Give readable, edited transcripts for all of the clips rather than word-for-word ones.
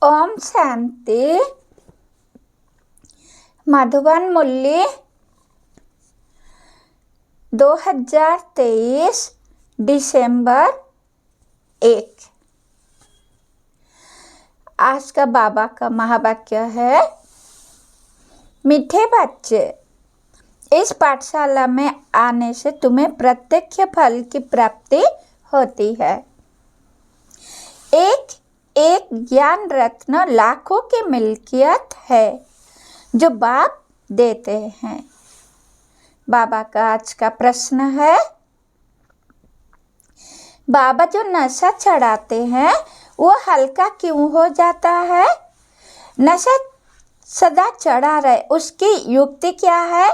ओम शांति। मधुबन मूल्य 2023 दिसंबर 1। आज का बाबा का महावाक्य है, मीठे बच्चे, इस पाठशाला में आने से तुम्हें प्रत्यक्ष फल की प्राप्ति होती है। एक एक ज्ञान रत्न लाखों की मिल्कियत है जो बाप देते हैं। बाबा का आज का प्रश्न है, बाबा जो नशा चढ़ाते हैं वो हल्का क्यों हो जाता है? नशा सदा चढ़ा रहे, उसकी युक्ति क्या है?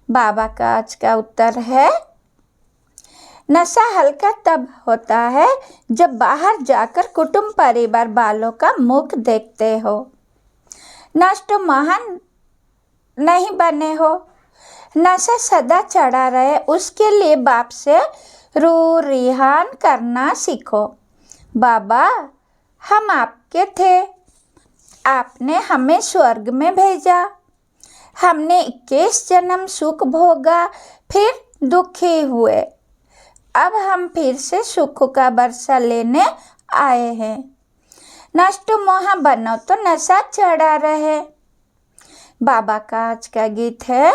बाबा का आज का उत्तर है, नशा हल्का तब होता है जब बाहर जाकर कुटुंब परिवार वालों का मुख देखते हो। नष्ट महान नहीं बने हो। नशा सदा चढ़ा रहे, उसके लिए बाप से रू रिहान करना सीखो। बाबा, हम आपके थे, आपने हमें स्वर्ग में भेजा, हमने 21 जन्म सुख भोगा, फिर दुखी हुए, अब हम फिर से सुख का वर्षा लेने आए हैं। नष्ट मोह बनो तो नशा चढ़ा रहे। बाबा का आज का गीत है,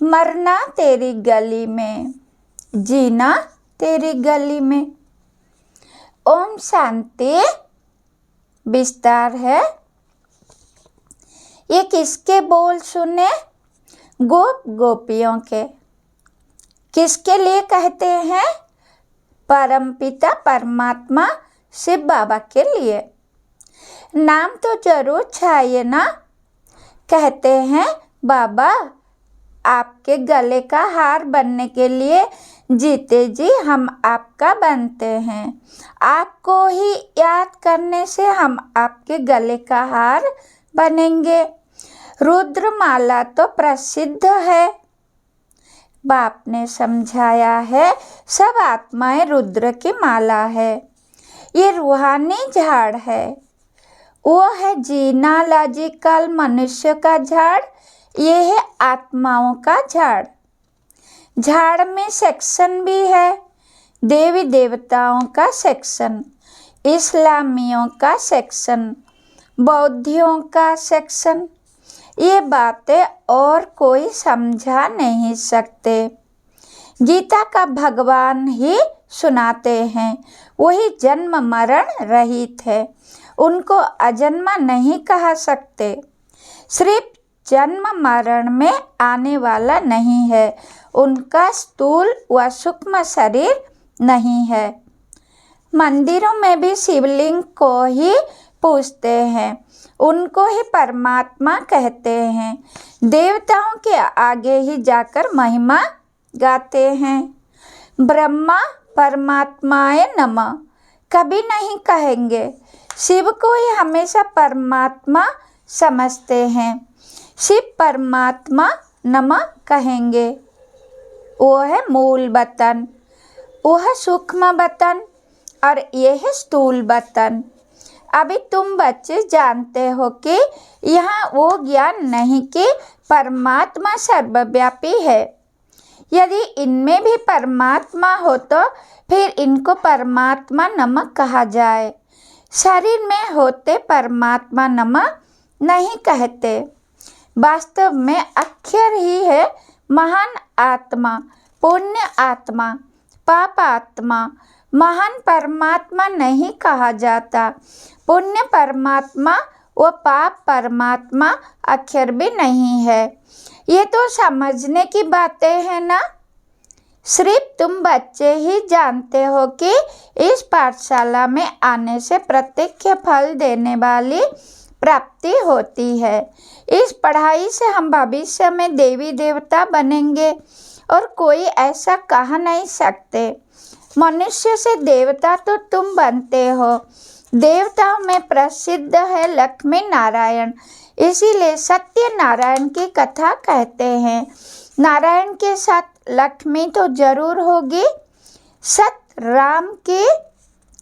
मरना तेरी गली में, जीना तेरी गली में। ओम शांति। विस्तार है, ये किसके बोल सुने? गोप गोपियों के। किसके लिए कहते हैं? परमपिता परमात्मा शिव बाबा के लिए। नाम तो जरूर चाहिए ना। कहते हैं, बाबा आपके गले का हार बनने के लिए जीते जी हम आपका बनते हैं। आपको ही याद करने से हम आपके गले का हार बनेंगे। रुद्रमाला तो प्रसिद्ध है। बाप ने समझाया है, सब आत्माएं रुद्र की माला है। ये रूहानी झाड़ है, वो है जीनालॉजिकल मनुष्य का झाड़, ये है आत्माओं का झाड़। झाड़ में सेक्शन भी है, देवी देवताओं का सेक्शन, इस्लामियों का सेक्शन, बौद्धियों का सेक्शन। ये बातें और कोई समझा नहीं सकते। गीता का भगवान ही सुनाते हैं, वही जन्म मरण रहित है, उनको अजन्मा नहीं कहा सकते। सिर्फ जन्म मरण में आने वाला नहीं है, उनका स्थूल व सूक्ष्म शरीर नहीं है। मंदिरों में भी शिवलिंग को ही पूजते हैं, उनको ही परमात्मा कहते हैं। देवताओं के आगे ही जाकर महिमा गाते हैं। ब्रह्मा परमात्माए नमः कभी नहीं कहेंगे, शिव को ही हमेशा परमात्मा समझते हैं। शिव परमात्मा नमः कहेंगे। वो है मूल वतन, वो है सूक्ष्म वतन और ये है स्थूल वतन। अभी तुम बच्चे जानते हो कि यहाँ वो ज्ञान नहीं कि परमात्मा सर्वव्यापी है। यदि इनमें भी परमात्मा हो तो फिर इनको परमात्मा नमः कहा जाए। शरीर में होते परमात्मा नमः नहीं कहते। वास्तव में अक्षर ही है महान आत्मा, पुण्य आत्मा, पाप आत्मा। महान परमात्मा नहीं कहा जाता। पुण्य परमात्मा व पाप परमात्मा अक्षर भी नहीं है। ये तो समझने की बातें हैं ना। सिर्फ तुम बच्चे ही जानते हो कि इस पाठशाला में आने से प्रत्यक्ष फल देने वाली प्राप्ति होती है। इस पढ़ाई से हम भविष्य में देवी देवता बनेंगे और कोई ऐसा कह नहीं सकते। मनुष्य से देवता तो तुम बनते हो। देवताओं में प्रसिद्ध है लक्ष्मी नारायण, इसीलिए सत्य नारायण की कथा कहते हैं। नारायण के साथ लक्ष्मी तो जरूर होगी। सत्य राम की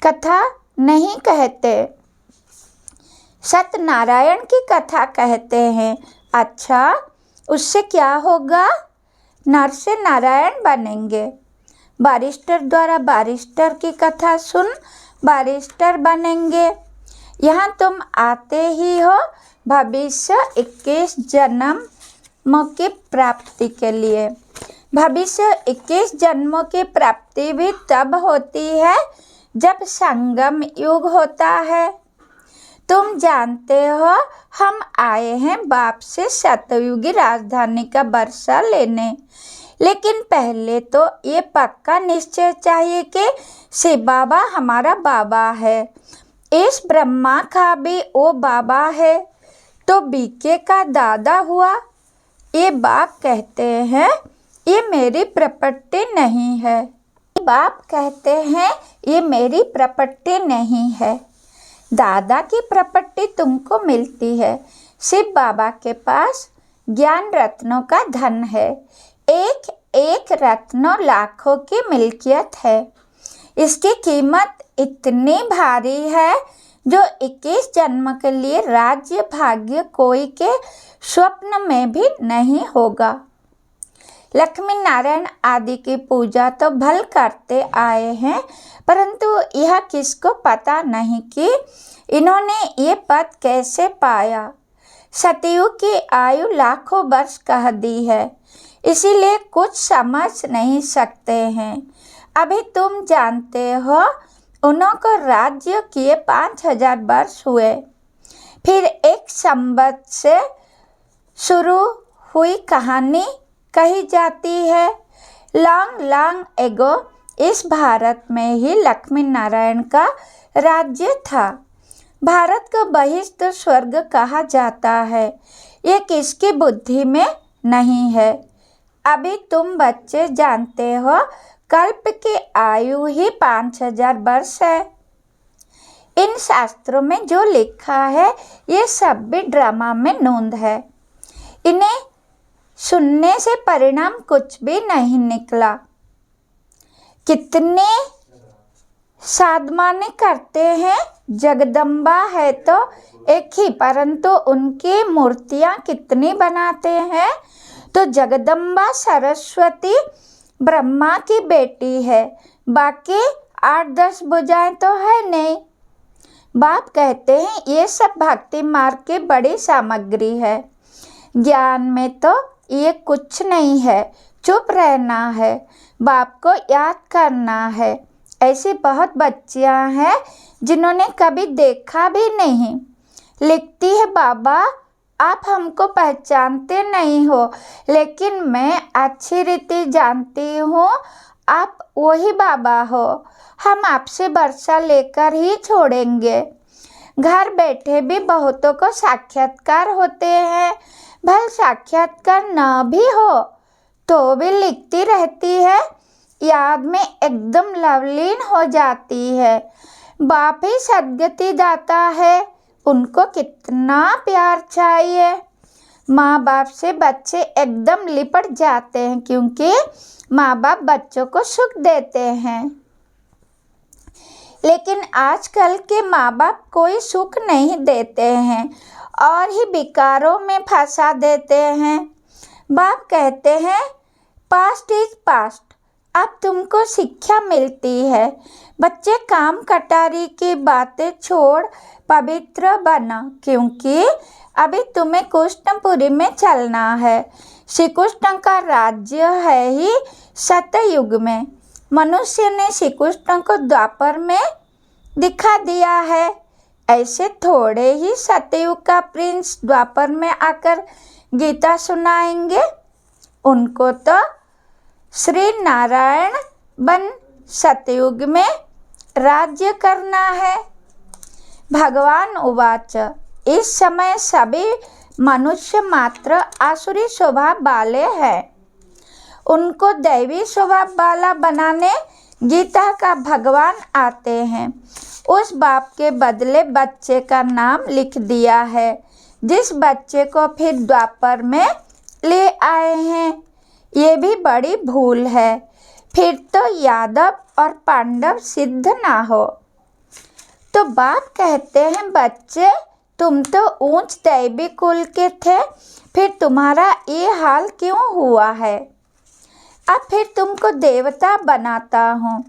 कथा नहीं कहते, सत्यनारायण की कथा कहते हैं। अच्छा, उससे क्या होगा? नर से नारायण बनेंगे। बारिस्टर द्वारा बारिस्टर की कथा सुन बारिस्टर बनेंगे। यहाँ तुम आते ही हो भविष्य 21 जन्मों की प्राप्ति के लिए। भविष्य 21 जन्मों की प्राप्ति भी तब होती है जब संगम युग होता है। तुम जानते हो हम आए हैं बाप से सतयुगी राजधानी का वर्षा लेने, लेकिन पहले तो ये पक्का निश्चय चाहिए कि शिव बाबा हमारा बाबा है। इस ब्रह्मा का भी वो बाबा है, तो बीके का दादा हुआ। ये बाप कहते हैं ये मेरी प्रॉपर्टी नहीं है। बाप कहते हैं ये मेरी प्रॉपर्टी नहीं है। दादा की प्रॉपर्टी तुमको मिलती है। शिव बाबा के पास ज्ञान रत्नों का धन है। एक एक रत्नों लाखों की मिल्कियत है। इसकी कीमत इतनी भारी है जो 21 जन्म के लिए राज्य भाग्य कोई के स्वप्न में भी नहीं होगा। लक्ष्मी नारायण आदि की पूजा तो भल करते आए हैं, परंतु यह किसको पता नहीं कि इन्होंने ये पद कैसे पाया। सतयुग की आयु लाखों वर्ष कह दी है, इसीलिए कुछ समझ नहीं सकते हैं। अभी तुम जानते हो उन्हों को राज्य किए 5000 वर्ष हुए। फिर एक संवत से शुरू हुई कहानी कही जाती है। लॉन्ग लॉन्ग एगो इस भारत में ही लक्ष्मी नारायण का राज्य था। भारत को बहिष्ठ स्वर्ग कहा जाता है। ये किसकी बुद्धि में नहीं है। अभी तुम बच्चे जानते हो कल्प की आयु ही 5000 वर्ष है। इन शास्त्रों में जो लिखा है ये सब भी ड्रामा में नोंद है। इन्हें सुनने से परिणाम कुछ भी नहीं निकला। कितने साधमाने करते हैं। जगदम्बा है तो एक ही, परंतु उनकी मूर्तियाँ कितनी बनाते हैं। तो जगदम्बा सरस्वती ब्रह्मा की बेटी है, बाकी 8-10 भुजाएं तो है नहीं। बाप कहते हैं ये सब भक्ति मार्ग की बड़ी सामग्री है। ज्ञान में तो ये कुछ नहीं है, चुप रहना है, बाप को याद करना है। ऐसी बहुत बच्चियां हैं जिन्होंने कभी देखा भी नहीं। लिखती है बाबा आप हमको पहचानते नहीं हो, लेकिन मैं अच्छी रीति जानती हूँ आप वही बाबा हो। हम आपसे वर्षा लेकर ही छोड़ेंगे। घर बैठे भी बहुतों को साक्षात्कार होते हैं। भल साक्षात्कार न भी हो तो भी लिखती रहती है, याद में एकदम लवलीन हो जाती है। बाप ही सद्गति दाता है, उनको कितना प्यार चाहिए। माँ बाप से बच्चे एकदम लिपट जाते हैं, क्योंकि माँ बाप बच्चों को सुख देते हैं। लेकिन आजकल के माँ बाप कोई सुख नहीं देते हैं और ही विकारों में फंसा देते हैं। बाप कहते हैं पास्ट इज पास्ट, अब तुमको शिक्षा मिलती है। बच्चे काम कटारी की बातें छोड़ पवित्र बना, क्योंकि अभी तुम्हें कृष्णपुरी में चलना है। श्री कृष्ण का राज्य है ही सतयुग में। मनुष्य ने श्री कृष्ण को द्वापर में दिखा दिया है। ऐसे थोड़े ही सतयुग का प्रिंस द्वापर में आकर गीता सुनाएंगे। उनको तो श्री नारायण बन सतयुग में राज्य करना है। भगवान उवाच इस समय सभी मनुष्य मात्र आसुरी स्वभाव वाले हैं। उनको दैवी स्वभाव वाला बनाने गीता का भगवान आते हैं। उस बाप के बदले बच्चे का नाम लिख दिया है, जिस बच्चे को फिर द्वापर में ले आए हैं। ये भी बड़ी भूल है। फिर तो यादव और पांडव सिद्ध ना हो। तो बाप कहते हैं, बच्चे तुम तो ऊंच दैवी कुल के थे, फिर तुम्हारा ये हाल क्यों हुआ है? अब फिर तुमको देवता बनाता हूँ।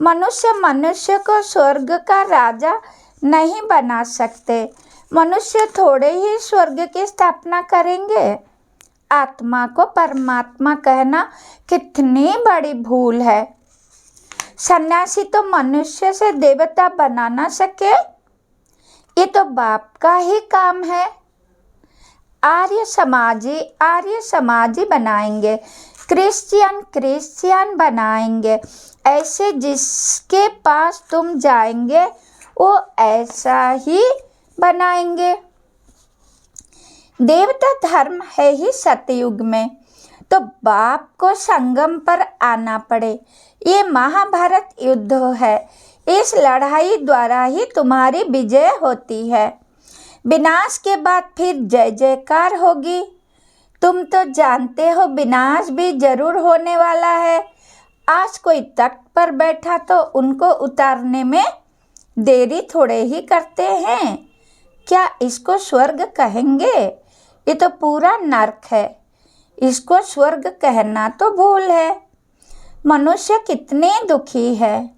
मनुष्य को स्वर्ग का राजा नहीं बना सकते। मनुष्य थोड़े ही स्वर्ग की स्थापना करेंगे। आत्मा को परमात्मा कहना कितनी बड़ी भूल है। सन्यासी तो मनुष्य से देवता बना ना सके, ये तो बाप का ही काम है। आर्य समाजी बनाएंगे, क्रिश्चियन बनाएंगे। ऐसे जिसके पास तुम जाएंगे वो ऐसा ही बनाएंगे। देवता धर्म है ही सतयुग में, तो बाप को संगम पर आना पड़े। ये महाभारत युद्ध है, इस लड़ाई द्वारा ही तुम्हारी विजय होती है। विनाश के बाद फिर जय जयकार होगी। तुम तो जानते हो विनाश भी जरूर होने वाला है। आज कोई तख्त पर बैठा तो उनको उतारने में देरी थोड़े ही करते हैं। क्या इसको स्वर्ग कहेंगे? ये तो पूरा नर्क है। इसको स्वर्ग कहना तो भूल है। मनुष्य कितने दुखी है।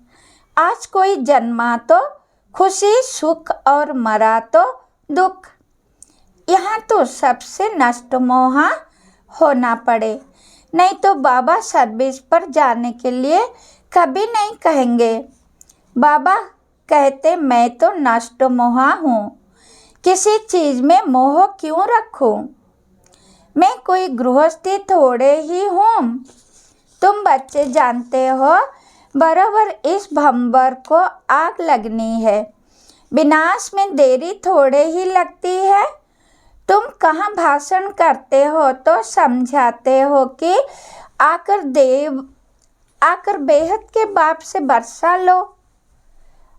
आज कोई जन्मा तो खुशी सुख और मरा तो दुख। यहाँ तो सबसे नष्ट मोहा होना पड़े, नहीं तो बाबा सर्विस पर जाने के लिए कभी नहीं कहेंगे। बाबा कहते, मैं तो नष्ट मोहा हूँ, किसी चीज़ में मोह क्यों रखूं? मैं कोई गृहस्थी थोड़े ही हूँ। तुम बच्चे जानते हो, बराबर इस भंवर को आग लगनी है। विनाश में देरी थोड़े ही लगती है। तुम कहाँ भाषण करते हो तो समझाते हो कि आकर बेहद के बाप से बरसा लो।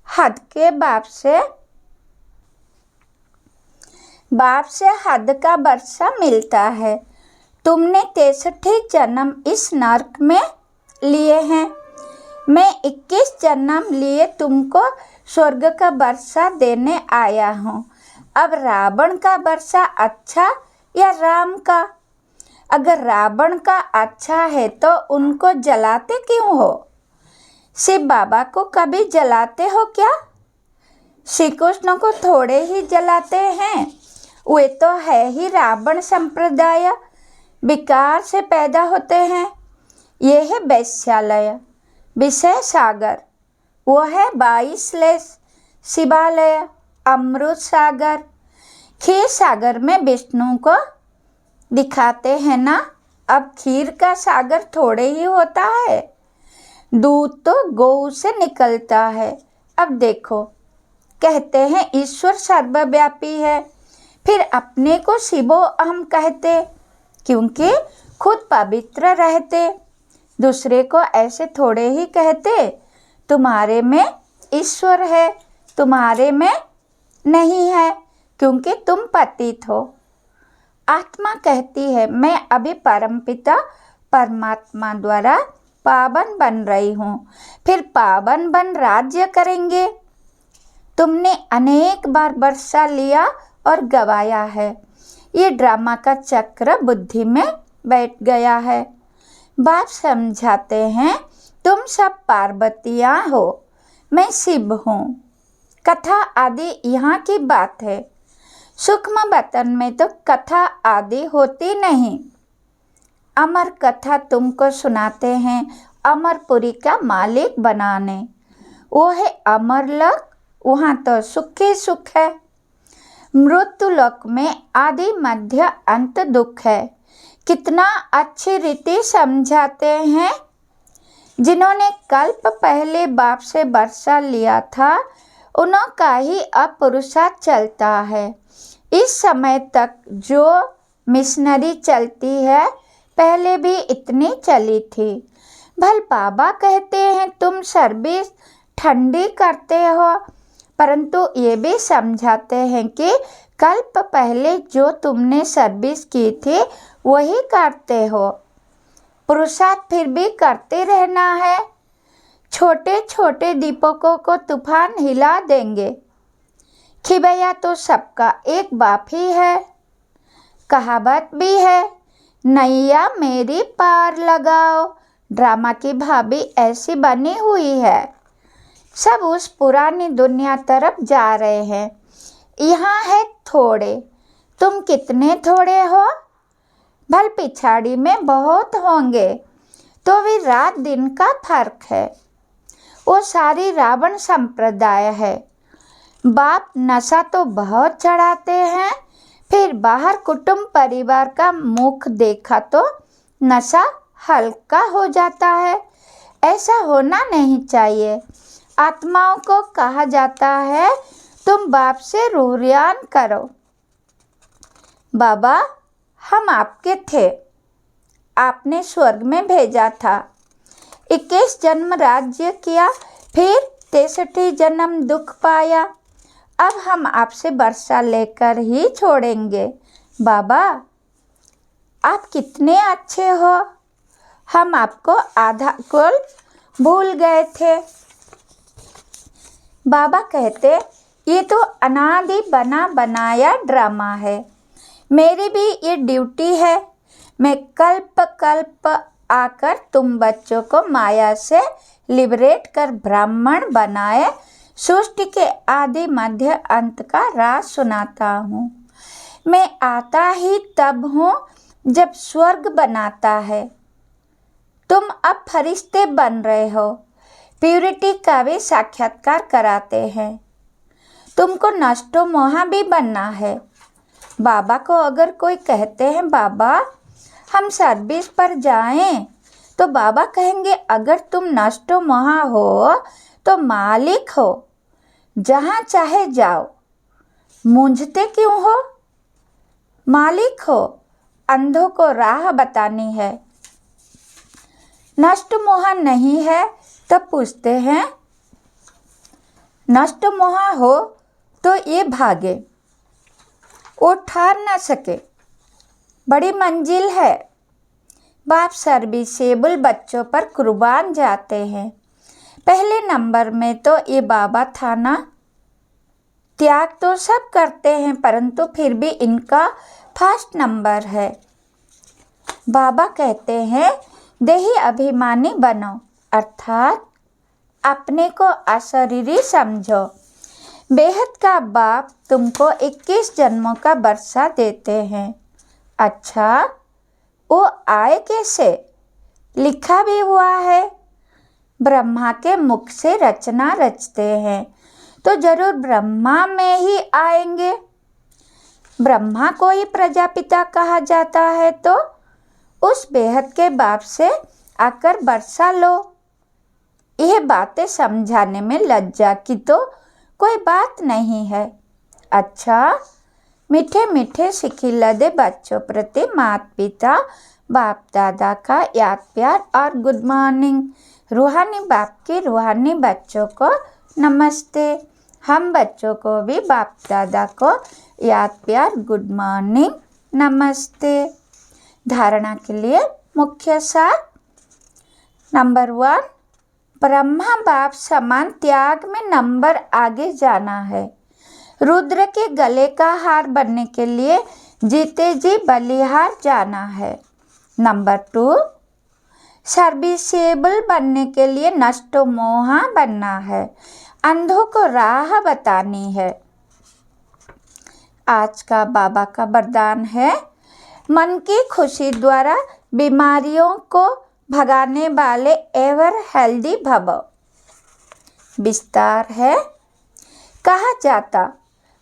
हद के बाप से हद का वर्षा मिलता है। तुमने 63 जन्म इस नर्क में लिए हैं। मैं 21 जन्म लिए तुमको स्वर्ग का वर्षा देने आया हूँ। अब रावण का वर्षा अच्छा या राम का? अगर रावण का अच्छा है तो उनको जलाते क्यों हो? शिव बाबा को कभी जलाते हो क्या? श्री कृष्ण को थोड़े ही जलाते हैं। वे तो है ही रावण संप्रदाय, विकार से पैदा होते हैं। ये है वैश्यालय, विषय सागर। वो है 22 शिवालय, अमृत सागर। खीर सागर में विष्णु को दिखाते हैं ना। अब खीर का सागर थोड़े ही होता है। दूध तो गौ से निकलता है। अब देखो, कहते हैं ईश्वर सर्वव्यापी है, फिर अपने को शिवो अहम कहते, क्योंकि खुद पवित्र रहते। दूसरे को ऐसे थोड़े ही कहते, तुम्हारे में ईश्वर है, तुम्हारे में नहीं है, क्योंकि तुम पतित हो। आत्मा कहती है, मैं अभी परमपिता परमात्मा द्वारा पावन बन रही हूँ, फिर पावन बन राज्य करेंगे। तुमने अनेक बार वर्षा लिया और गवाया है। ये ड्रामा का चक्र बुद्धि में बैठ गया है। बाप समझाते हैं, तुम सब पार्वतियाँ हो, मैं शिव हूँ। कथा आदि यहाँ की बात है। सूक्ष्म वतन में तो कथा आदि होती नहीं। अमर कथा तुमको सुनाते हैं अमरपुरी का मालिक बनाने। वो है अमरलोक, वहाँ तो सुख ही सुख है। मृत्युलोक में आदि मध्य अंत दुख है। कितना अच्छी रीति समझाते हैं। जिन्होंने कल्प पहले बाप से वर्षा लिया था, उनका ही अब पुरुषार्थ चलता है। इस समय तक जो मिशनरी चलती है, पहले भी इतनी चली थी। भल बाबा कहते हैं तुम सर्विस ठंडी करते हो, परंतु ये भी समझाते हैं कि कल्प पहले जो तुमने सर्विस की थी वही करते हो। पुरुषार्थ फिर भी करते रहना है। छोटे छोटे दीपकों को तूफान हिला देंगे। कि भैया तो सबका एक बाप ही है। कहावत भी है, नैया मेरी पार लगाओ। ड्रामा की भाभी ऐसी बनी हुई है। सब उस पुरानी दुनिया तरफ जा रहे हैं। यहाँ है थोड़े, तुम कितने थोड़े हो? भल पिछाड़ी में बहुत होंगे, तो भी रात दिन का फर्क है। वो सारी रावण संप्रदाय है। बाप नशा तो बहुत चढ़ाते हैं, फिर बाहर कुटुंब परिवार का मुख देखा तो नशा हल्का हो जाता है। ऐसा होना नहीं चाहिए। आत्माओं को कहा जाता है तुम बाप से रूरियान करो। बाबा, हम आपके थे, आपने स्वर्ग में भेजा था। 21 जन्म राज्य किया, फिर 63 जन्म दुख पाया। अब हम आपसे वर्षा लेकर ही छोड़ेंगे। बाबा, आप कितने अच्छे हो। हम आपको आधा कुल भूल गए थे। बाबा कहते, ये तो अनादि बना बनाया ड्रामा है। मेरी भी ये ड्यूटी है। मैं कल्प कल्प आकर तुम बच्चों को माया से लिबरेट कर ब्राह्मण बनाए सृष्टि के आदि मध्य अंत का राज सुनाता हूँ। मैं आता ही तब हूँ जब स्वर्ग बनाता है। तुम अब फरिश्ते बन रहे हो, प्यूरिटी का भी साक्षात्कार कराते हैं। तुमको नष्टो मोहा भी बनना है। बाबा को अगर कोई कहते हैं बाबा हम सर्विस पर जाएं, तो बाबा कहेंगे अगर तुम नष्टो मोहा हो तो मालिक हो, जहाँ चाहे जाओ, मूंझते क्यों हो? मालिक हो, अंधों को राह बतानी है। नष्ट मोहा नहीं है तो पूछते हैं, नष्ट मोहा हो तो ये भागे, वो ठहर न सके, बड़ी मंजिल है। बाप सर्विसेबल बच्चों पर कुर्बान जाते हैं। पहले नंबर में तो ये बाबा था ना। त्याग तो सब करते हैं, परंतु फिर भी इनका फर्स्ट नंबर है। बाबा कहते हैं देही अभिमानी बनो, अर्थात अपने को अशरीरी समझो। बेहद का बाप तुमको 21 जन्मों का वर्षा देते हैं। अच्छा, वो आए कैसे? लिखा भी हुआ है, ब्रह्मा के मुख से रचना रचते हैं तो जरूर ब्रह्मा में ही आएंगे। ब्रह्मा को ही प्रजापिता कहा जाता है, तो उस बेहद के बाप से आकर वर्षा लो। यह बातें समझाने में लज्जा की तो कोई बात नहीं है। अच्छा, मीठे मीठे सिखिलदे बच्चों प्रति माता पिता बाप दादा का याद प्यार और गुड मॉर्निंग। रूहानी बाप के रूहानी बच्चों को नमस्ते। हम बच्चों को भी बाप दादा को याद प्यार गुड मॉर्निंग नमस्ते। धारणा के लिए मुख्य सार। नंबर 1, ब्रह्मा बाप समान त्याग में नंबर आगे जाना है। रुद्र के गले का हार बनने के लिए जीते जी बलिहार जाना है। नंबर 2, सर्विसेबल बनने के लिए नष्टो मोहा बनना है, अंधों को राह बतानी है। आज का बाबा का वरदान है, मन की खुशी द्वारा बीमारियों को भगाने वाले एवर हेल्दी भव। विस्तार है, कहा जाता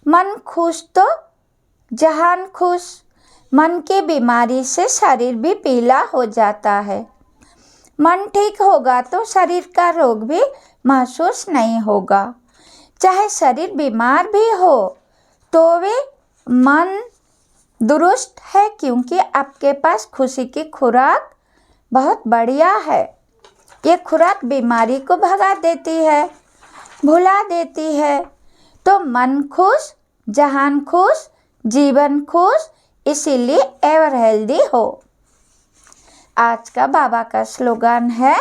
मन खुश तो जहान खुश। मन की बीमारी से शरीर भी पीला हो जाता है। मन ठीक होगा तो शरीर का रोग भी महसूस नहीं होगा। चाहे शरीर बीमार भी हो तो वे मन दुरुस्त है, क्योंकि आपके पास खुशी की खुराक बहुत बढ़िया है। ये खुराक बीमारी को भगा देती है, भुला देती है। तो मन खुश, जहान खुश, जीवन खुश, इसीलिए एवर हेल्दी हो। आज का बाबा का स्लोगन है,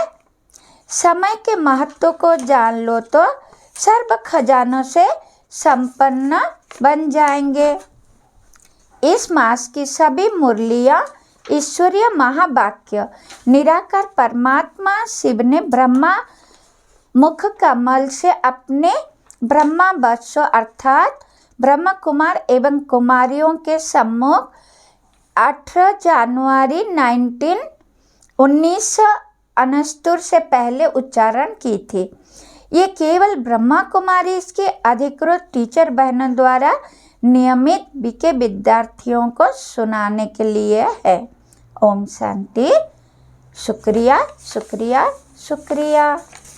समय के महत्व को जान लो तो सर्व खजानों से संपन्न बन जाएंगे। इस मास की सभी मुरलियाँ ईश्वरीय महावाक्य निराकार परमात्मा शिव ने ब्रह्मा मुख कमल से अपने ब्रह्मा वत्सों अर्थात ब्रह्म कुमार एवं कुमारियों के सम्मुख 18 जनवरी 1969 से पहले उच्चारण की थी। ये केवल ब्रह्मा कुमारी इसके अधिकृत टीचर बहनों द्वारा नियमित बीके विद्यार्थियों को सुनाने के लिए है। ओम शांति। शुक्रिया शुक्रिया शुक्रिया।